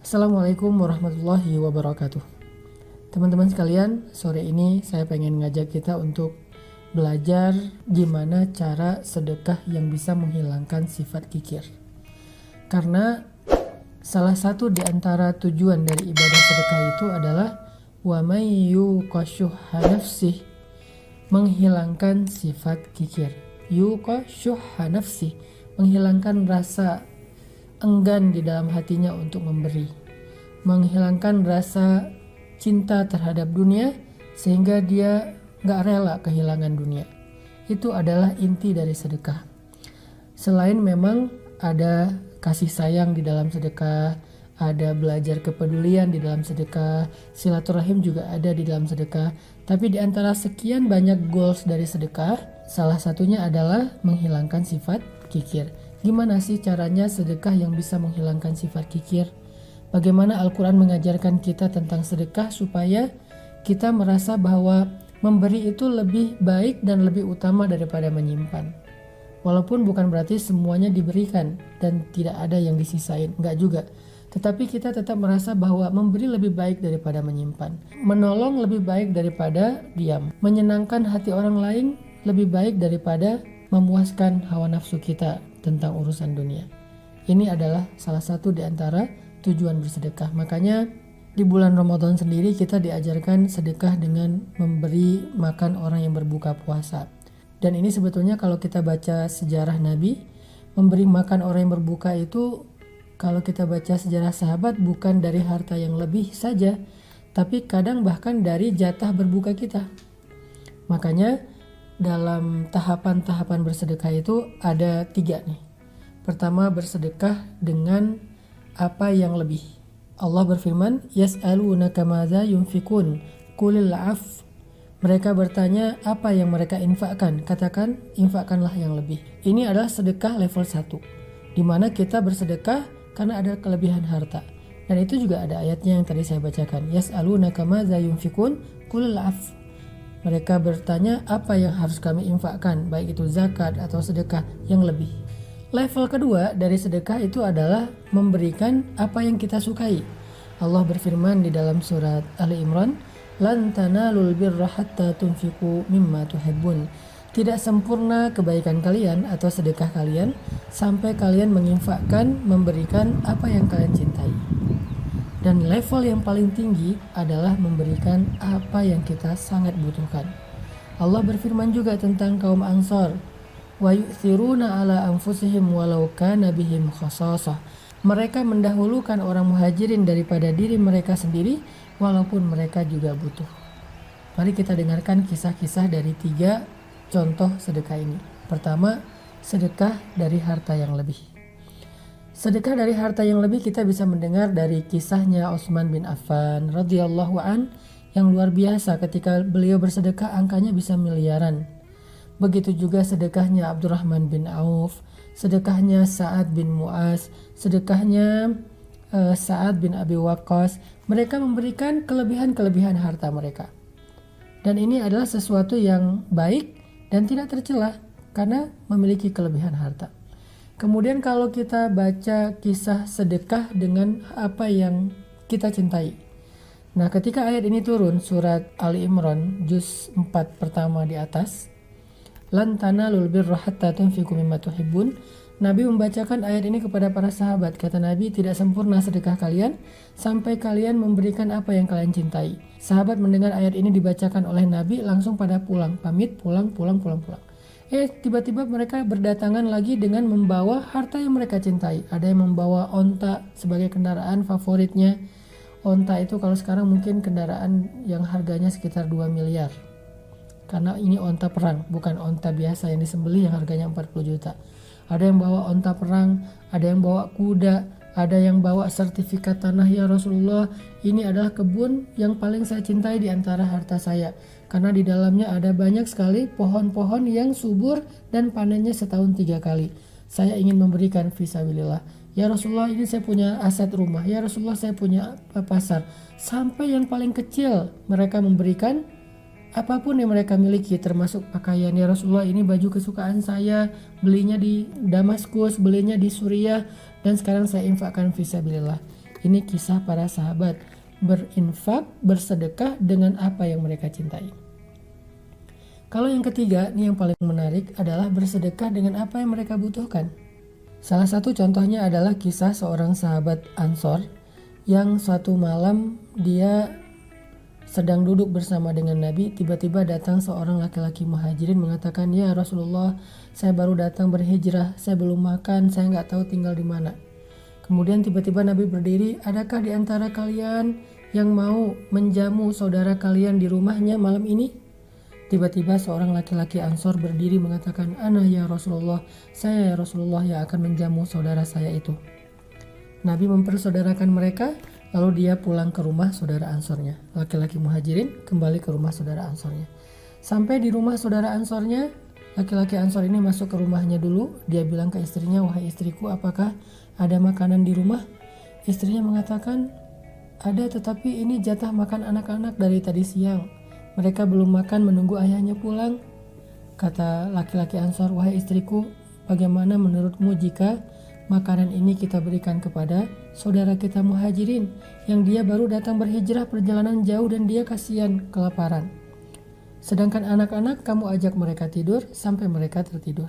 Assalamualaikum warahmatullahi wabarakatuh. Teman-teman sekalian, sore ini saya pengen ngajak kita untuk belajar gimana cara sedekah yang bisa menghilangkan sifat kikir. Karena salah satu di antara tujuan dari ibadah sedekah itu adalah wa may yuqashuha nafsih, menghilangkan sifat kikir. Yuqashuha nafsih, menghilangkan rasa enggan di dalam hatinya untuk memberi, menghilangkan rasa cinta terhadap dunia sehingga dia gak rela kehilangan dunia. Itu adalah inti dari sedekah. Selain memang ada kasih sayang di dalam sedekah, ada belajar kepedulian di dalam sedekah, silaturahim juga ada di dalam sedekah. Tapi di antara sekian banyak goals dari sedekah, salah satunya adalah menghilangkan sifat kikir. Gimana sih caranya sedekah yang bisa menghilangkan sifat kikir? Bagaimana Al-Quran mengajarkan kita tentang sedekah supaya kita merasa bahwa memberi itu lebih baik dan lebih utama daripada menyimpan. Walaupun bukan berarti semuanya diberikan dan tidak ada yang disisain, enggak juga. Tetapi kita tetap merasa bahwa memberi lebih baik daripada menyimpan. Menolong lebih baik daripada diam. Menyenangkan hati orang lain lebih baik daripada memuaskan hawa nafsu kita tentang urusan dunia. Ini adalah salah satu di antara tujuan bersedekah. Makanya di bulan Ramadan sendiri kita diajarkan sedekah dengan memberi makan orang yang berbuka puasa. Dan ini sebetulnya kalau kita baca sejarah Nabi, memberi makan orang yang berbuka itu, kalau kita baca sejarah sahabat, bukan dari harta yang lebih saja, tapi kadang bahkan dari jatah berbuka kita. Makanya dalam tahapan-tahapan bersedekah itu ada 3 nih. Pertama, bersedekah dengan apa yang lebih. Allah berfirman, yas'alunaka madza yunfikun qulil 'af. Mereka bertanya apa yang mereka infakkan. Katakan, infakkanlah yang lebih. Ini adalah sedekah level 1, di mana kita bersedekah karena ada kelebihan harta. Dan itu juga ada ayatnya yang tadi saya bacakan. Yas'alunaka madza yunfikun qulil 'af. Mereka bertanya apa yang harus kami infakkan, baik itu zakat atau sedekah yang lebih. Level kedua dari sedekah itu adalah memberikan apa yang kita sukai. Allah berfirman di dalam surat Ali Imran, "Lan tanalul birra hatta tunfiqu mimma tuhibbun." Tidak sempurna kebaikan kalian atau sedekah kalian sampai kalian menginfakkan, memberikan apa yang kalian cintai. Dan level yang paling tinggi adalah memberikan apa yang kita sangat butuhkan. Allah berfirman juga tentang kaum Ansor, wa yu'thiruna ala anfusihim walau kana bihim khasasah. Mereka mendahulukan orang muhajirin daripada diri mereka sendiri walaupun mereka juga butuh. Mari kita dengarkan kisah-kisah dari 3 contoh sedekah ini. Pertama, sedekah dari harta yang lebih. Sedekah dari harta yang lebih kita bisa mendengar dari kisahnya Utsman bin Affan radhiyallahu an yang luar biasa. Ketika beliau bersedekah angkanya bisa miliaran. Begitu juga sedekahnya Abdurrahman bin Auf, sedekahnya Sa'ad bin Mu'az, sedekahnya Sa'ad bin Abi Waqqas. Mereka memberikan kelebihan-kelebihan harta mereka. Dan ini adalah sesuatu yang baik dan tidak tercela karena memiliki kelebihan harta. Kemudian kalau kita baca kisah sedekah dengan apa yang kita cintai. Nah, ketika ayat ini turun, surat Ali Imran juz 4 pertama di atas, lan tanalul birra hatta tunfiqu mimma tuhibbun, Nabi membacakan ayat ini kepada para sahabat. Kata Nabi, tidak sempurna sedekah kalian sampai kalian memberikan apa yang kalian cintai. Sahabat mendengar ayat ini dibacakan oleh Nabi langsung pada pulang, pamit, pulang. Tiba-tiba mereka berdatangan lagi dengan membawa harta yang mereka cintai. Ada yang membawa onta sebagai kendaraan favoritnya. Onta itu kalau sekarang mungkin kendaraan yang harganya sekitar 2 miliar. Karena ini onta perang, bukan onta biasa yang disembelih yang harganya 40 juta. Ada yang bawa onta perang, ada yang bawa kuda, ada yang bawa sertifikat tanah. Ya Rasulullah, ini adalah kebun yang paling saya cintai di antara harta saya. Karena di dalamnya ada banyak sekali pohon-pohon yang subur dan panennya setahun 3 kali. Saya ingin memberikan fisabilillah. Ya Rasulullah, ini saya punya aset rumah. Ya Rasulullah, saya punya pasar. Sampai yang paling kecil mereka memberikan apapun yang mereka miliki, termasuk pakaian. Ya Rasulullah, ini baju kesukaan saya, belinya di Damaskus, belinya di Suriah, dan sekarang saya infakkan fisabilillah. Ini kisah para sahabat berinfak, bersedekah dengan apa yang mereka cintai. Kalau yang ketiga, ini yang paling menarik adalah bersedekah dengan apa yang mereka butuhkan. Salah satu contohnya adalah kisah seorang sahabat Ansor yang suatu malam dia sedang duduk bersama dengan Nabi. Tiba-tiba datang seorang laki-laki muhajirin mengatakan, "Ya Rasulullah, saya baru datang berhijrah, saya belum makan, saya nggak tahu tinggal di mana." Kemudian tiba-tiba Nabi berdiri, "Adakah di antara kalian yang mau menjamu saudara kalian di rumahnya malam ini?" Tiba-tiba seorang laki-laki Ansor berdiri mengatakan, "Ana ya Rasulullah, saya ya Rasulullah yang akan menjamu saudara saya itu." Nabi mempersaudarakan mereka, lalu dia pulang ke rumah saudara Ansornya. Laki-laki muhajirin kembali ke rumah saudara Ansornya. Sampai di rumah saudara Ansornya, laki-laki Ansor ini masuk ke rumahnya dulu. Dia bilang ke istrinya, "Wahai istriku, apakah ada makanan di rumah?" Istrinya mengatakan, "Ada, tetapi ini jatah makan anak-anak dari tadi siang. Mereka belum makan menunggu ayahnya pulang." Kata laki-laki Ansor, "Wahai istriku, bagaimana menurutmu jika makanan ini kita berikan kepada saudara kita muhajirin yang dia baru datang berhijrah perjalanan jauh dan dia kasihan kelaparan. Sedangkan anak-anak kamu ajak mereka tidur sampai mereka tertidur."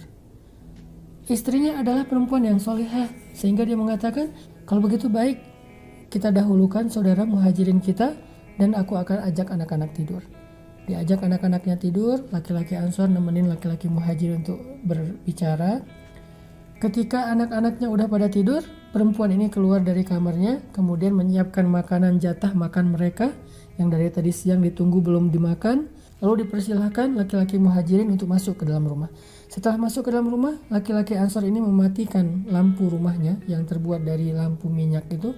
Istrinya adalah perempuan yang solehah, sehingga dia mengatakan, "Kalau begitu baik, kita dahulukan saudara muhajirin kita dan aku akan ajak anak-anak tidur." Diajak anak-anaknya tidur, laki-laki Ansor nemenin laki-laki muhajir untuk berbicara. Ketika anak-anaknya udah pada tidur, perempuan ini keluar dari kamarnya, kemudian menyiapkan makanan jatah makan mereka yang dari tadi siang ditunggu belum dimakan. Lalu dipersilahkan laki-laki muhajirin untuk masuk ke dalam rumah. Setelah masuk ke dalam rumah, laki-laki Ansor ini mematikan lampu rumahnya yang terbuat dari lampu minyak itu,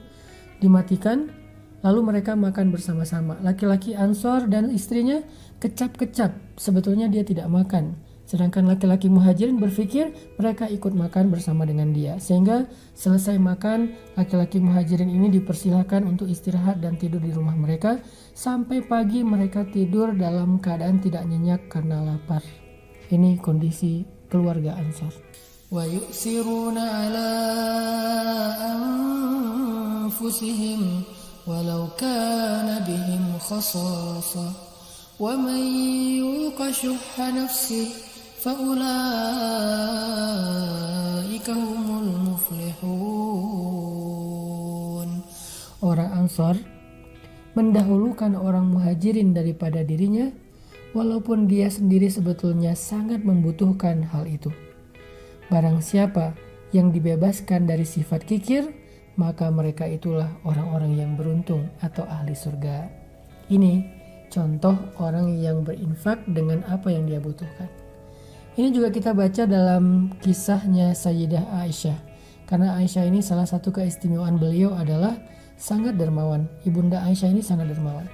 dimatikan. Lalu mereka makan bersama-sama. Laki-laki Ansor dan istrinya kecap-kecap, sebetulnya dia tidak makan. Sedangkan laki-laki muhajirin berpikir mereka ikut makan bersama dengan dia. Sehingga selesai makan, laki-laki muhajirin ini dipersilahkan untuk istirahat dan tidur di rumah mereka. Sampai pagi mereka tidur dalam keadaan tidak nyenyak karena lapar. Ini kondisi keluarga Ansor. Wa yu'siruna ala anfusihim walau kana bihim khasasa wa man yuqa syuhha nafsihi faulaika humul muflihun. Orang Ansor mendahulukan orang muhajirin daripada dirinya, walaupun dia sendiri sebetulnya sangat membutuhkan hal itu. Barang siapa yang dibebaskan dari sifat kikir, maka mereka itulah orang-orang yang beruntung atau ahli surga. Ini contoh orang yang berinfak dengan apa yang dia butuhkan. Ini juga kita baca dalam kisahnya Sayyidah Aisyah. Karena Aisyah ini salah satu keistimewaan beliau adalah sangat dermawan. Ibunda Aisyah ini sangat dermawan.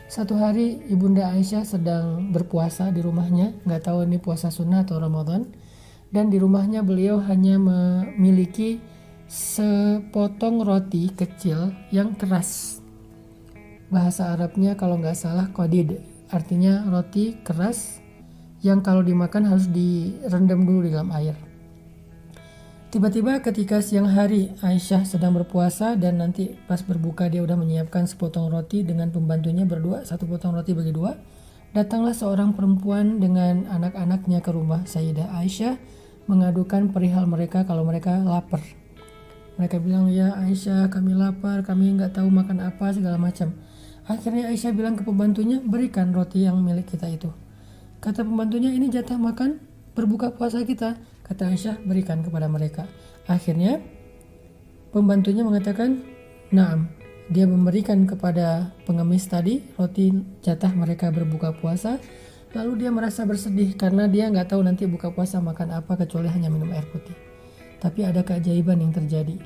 Satu hari Ibunda Aisyah sedang berpuasa di rumahnya, nggak tahu ini puasa sunnah atau Ramadan. Dan di rumahnya beliau hanya memiliki sepotong roti kecil yang keras. Bahasa Arabnya kalau nggak salah qadid, artinya roti keras yang kalau dimakan harus direndam dulu di dalam air. Tiba-tiba ketika siang hari Aisyah sedang berpuasa dan nanti pas berbuka dia udah menyiapkan sepotong roti dengan pembantunya berdua, satu potong roti bagi dua. Datanglah seorang perempuan dengan anak-anaknya ke rumah Sayyidah Aisyah mengadukan perihal mereka kalau mereka lapar. Mereka bilang, "Ya Aisyah, kami lapar, kami nggak tahu makan apa, segala macam." Akhirnya Aisyah bilang ke pembantunya, "Berikan roti yang milik kita itu." Kata pembantunya, "Ini jatah makan berbuka puasa kita." Kata Aisyah, "Berikan kepada mereka." Akhirnya pembantunya mengatakan, "Naam." Dia memberikan kepada pengemis tadi roti jatah mereka berbuka puasa. Lalu dia merasa bersedih karena dia nggak tahu nanti buka puasa makan apa kecuali hanya minum air putih. Tapi ada keajaiban yang terjadi.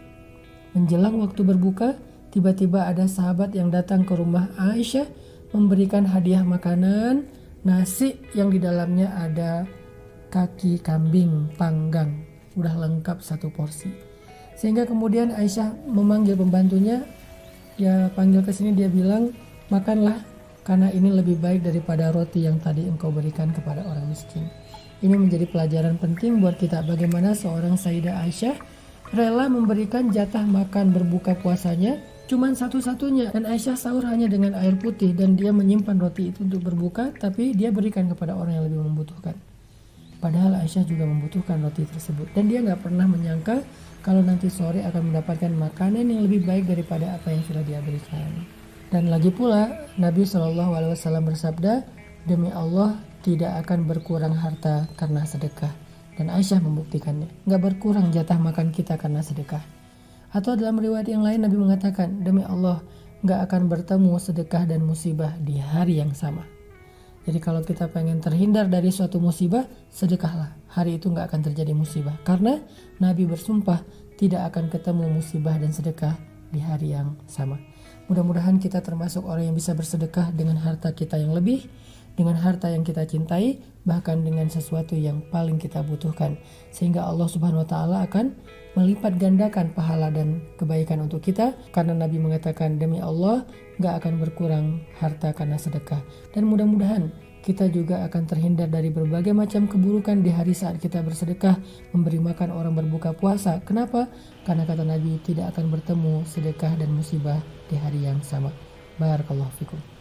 Menjelang waktu berbuka, tiba-tiba ada sahabat yang datang ke rumah Aisyah memberikan hadiah makanan, nasi yang di dalamnya ada kaki kambing panggang, udah lengkap satu porsi. Sehingga kemudian Aisyah memanggil pembantunya, dia panggil ke sini, dia bilang, "Makanlah karena ini lebih baik daripada roti yang tadi engkau berikan kepada orang miskin." Ini menjadi pelajaran penting buat kita bagaimana seorang Sayyidah Aisyah rela memberikan jatah makan berbuka puasanya cuman satu-satunya. Dan Aisyah sahur hanya dengan air putih dan dia menyimpan roti itu untuk berbuka, tapi dia berikan kepada orang yang lebih membutuhkan. Padahal Aisyah juga membutuhkan roti tersebut dan dia nggak pernah menyangka kalau nanti sore akan mendapatkan makanan yang lebih baik daripada apa yang sudah dia berikan. Dan lagi pula Nabi SAW bersabda, demi Allah tidak akan berkurang harta karena sedekah. Dan Aisyah membuktikannya, nggak berkurang jatah makan kita karena sedekah. Atau dalam riwayat yang lain Nabi mengatakan, demi Allah nggak akan bertemu sedekah dan musibah di hari yang sama. Jadi kalau kita pengen terhindar dari suatu musibah, sedekahlah. Hari itu nggak akan terjadi musibah. Karena Nabi bersumpah tidak akan ketemu musibah dan sedekah di hari yang sama. Mudah-mudahan kita termasuk orang yang bisa bersedekah dengan harta kita yang lebih, dengan harta yang kita cintai, bahkan dengan sesuatu yang paling kita butuhkan. Sehingga Allah Subhanahu wa Ta'ala akan melipat gandakan pahala dan kebaikan untuk kita. Karena Nabi mengatakan, demi Allah gak akan berkurang harta karena sedekah. Dan mudah-mudahan kita juga akan terhindar dari berbagai macam keburukan di hari saat kita bersedekah, memberi makan orang berbuka puasa. Kenapa? Karena kata Nabi tidak akan bertemu sedekah dan musibah di hari yang sama. Barakallahu fikum.